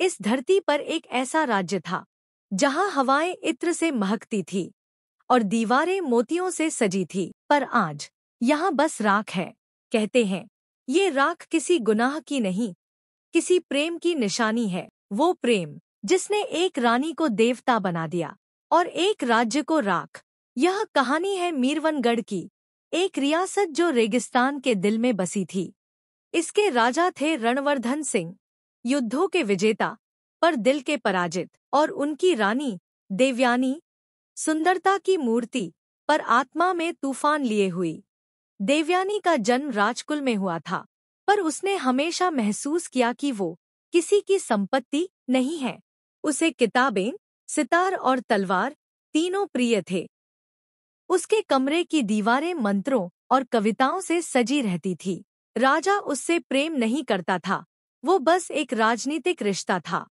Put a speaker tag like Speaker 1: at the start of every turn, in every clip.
Speaker 1: इस धरती पर एक ऐसा राज्य था जहां हवाएं इत्र से महकती थी और दीवारें मोतियों से सजी थी। पर आज यहाँ बस राख है। कहते हैं ये राख किसी गुनाह की नहीं, किसी प्रेम की निशानी है। वो प्रेम जिसने एक रानी को देवता बना दिया और एक राज्य को राख। यह कहानी है मीरवनगढ़ की, एक रियासत जो रेगिस्तान के दिल में बसी थी। इसके राजा थे रणवर्धन सिंह, युद्धों के विजेता पर दिल के पराजित, और उनकी रानी देवयानी, सुंदरता की मूर्ति पर आत्मा में तूफान लिए हुई। देवयानी का जन्म राजकुल में हुआ था, पर उसने हमेशा महसूस किया कि वो किसी की संपत्ति नहीं है। उसे किताबें, सितार और तलवार तीनों प्रिय थे। उसके कमरे की दीवारें मंत्रों और कविताओं से सजी रहती थी। राजा उससे प्रेम नहीं करता था, वो बस एक राजनीतिक रिश्ता था।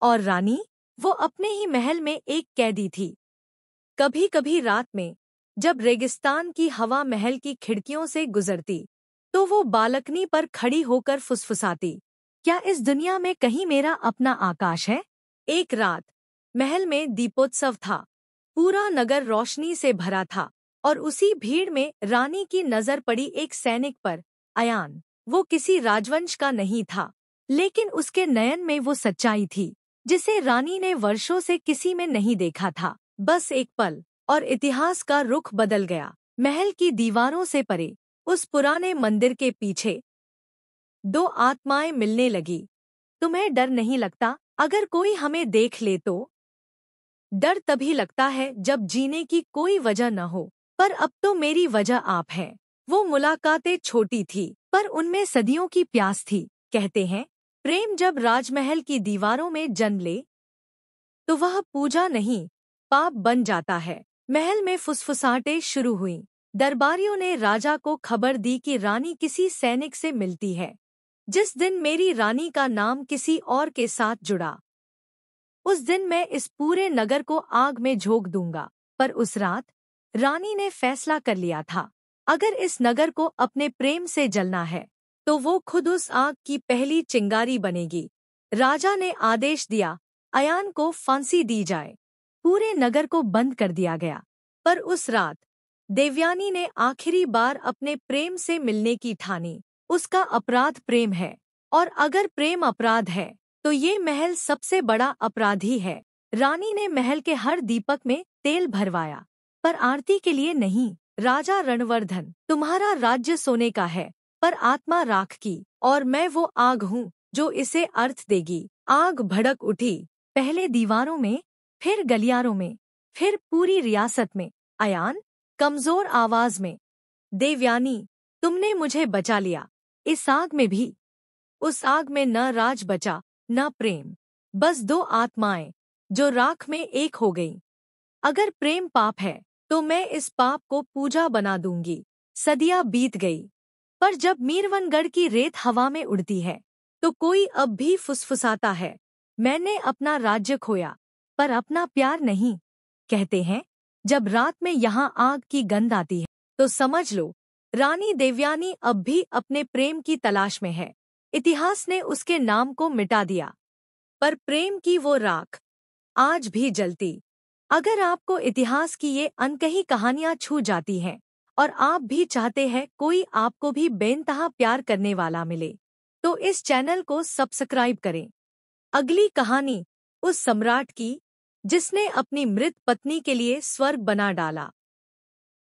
Speaker 1: और रानी, वो अपने ही महल में एक कैदी थी। कभी कभी रात में जब रेगिस्तान की हवा महल की खिड़कियों से गुजरती तो वो बालकनी पर खड़ी होकर फुसफुसाती, क्या इस दुनिया में कहीं मेरा अपना आकाश है? एक रात महल में दीपोत्सव था। पूरा नगर रोशनी से भरा था और उसी भीड़ में रानी की नजर पड़ी एक सैनिक पर। अयान, वो किसी राजवंश का नहीं था, लेकिन उसके नयन में वो सच्चाई थी जिसे रानी ने वर्षों से किसी में नहीं देखा था। बस एक पल और इतिहास का रुख बदल गया। महल की दीवारों से परे उस पुराने मंदिर के पीछे दो आत्माएं मिलने लगी। तुम्हें डर नहीं लगता अगर कोई हमें देख ले तो? डर तभी लगता है जब जीने की कोई वजह न हो, पर अब तो मेरी वजह आप हैं। वो मुलाकातें छोटी थी पर उनमें सदियों की प्यास थी। कहते हैं प्रेम जब राजमहल की दीवारों में जन्म ले तो वह पूजा नहीं, पाप बन जाता है। महल में फुसफुसाहटें शुरू हुईं। दरबारियों ने राजा को खबर दी कि रानी किसी सैनिक से मिलती है। जिस दिन मेरी रानी का नाम किसी और के साथ जुड़ा, उस दिन मैं इस पूरे नगर को आग में झोंक दूंगा। पर उस रात रानी ने फैसला कर लिया था, अगर इस नगर को अपने प्रेम से जलना है तो वो खुद उस आग की पहली चिंगारी बनेगी। राजा ने आदेश दिया, अयान को फांसी दी जाए। पूरे नगर को बंद कर दिया गया। पर उस रात देवयानी ने आखिरी बार अपने प्रेम से मिलने की ठानी। उसका अपराध प्रेम है, और अगर प्रेम अपराध है तो ये महल सबसे बड़ा अपराधी है। रानी ने महल के हर दीपक में तेल भरवाया, पर आरती के लिए नहीं। राजा रणवर्धन, तुम्हारा राज्य सोने का है पर आत्मा राख की, और मैं वो आग हूँ जो इसे अर्थ देगी। आग भड़क उठी, पहले दीवारों में, फिर गलियारों में, फिर पूरी रियासत में। अयान, कमजोर आवाज में, देवयानी, तुमने मुझे बचा लिया। इस आग में भी, उस आग में न राज बचा न प्रेम, बस दो आत्माएं जो राख में एक हो गईं। अगर प्रेम पाप है तो मैं इस पाप को पूजा बना दूंगी। सदियां बीत गई, पर जब मीरवनगढ़ की रेत हवा में उड़ती है तो कोई अब भी फुसफुसाता है, मैंने अपना राज्य खोया पर अपना प्यार नहीं। कहते हैं जब रात में यहाँ आग की गंध आती है तो समझ लो रानी देवयानी अब भी अपने प्रेम की तलाश में है। इतिहास ने उसके नाम को मिटा दिया, पर प्रेम की वो राख आज भी जलती। अगर आपको इतिहास की ये अनकही कहानियां छू जाती हैं और आप भी चाहते हैं कोई आपको भी बेइंतहा प्यार करने वाला मिले, तो इस चैनल को सब्सक्राइब करें। अगली कहानी उस सम्राट की जिसने अपनी मृत पत्नी के लिए स्वर्ग बना डाला।